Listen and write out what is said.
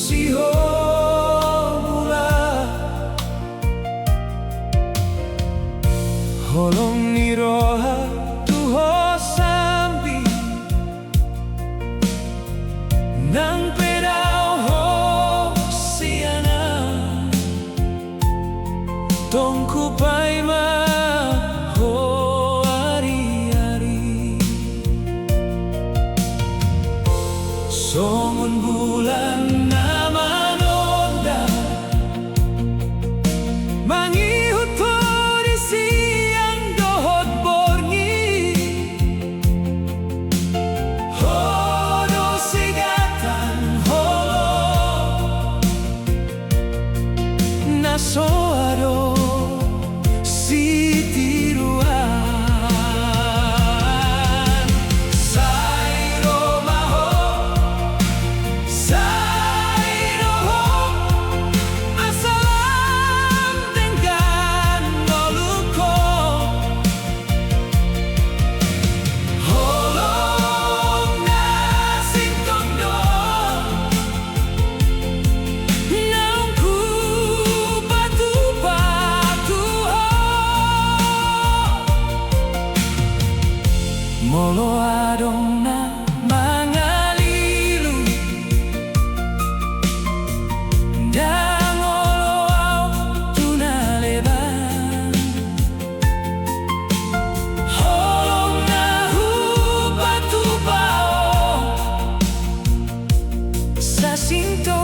siho mula holong ni roha tuho sambi nang pedao ho siana tongku pai ma ho ari-ari songon bulan na manonda mangihut po di siang dohot borngi hodo sigatan holo nasoado si tiruan sairo maho sairo ho asalam dengan noluko holong nasing tondo naungku batu-batu ho molo adong na mangalilu dang olo au tunaleban holong na hubatu bao sa sinto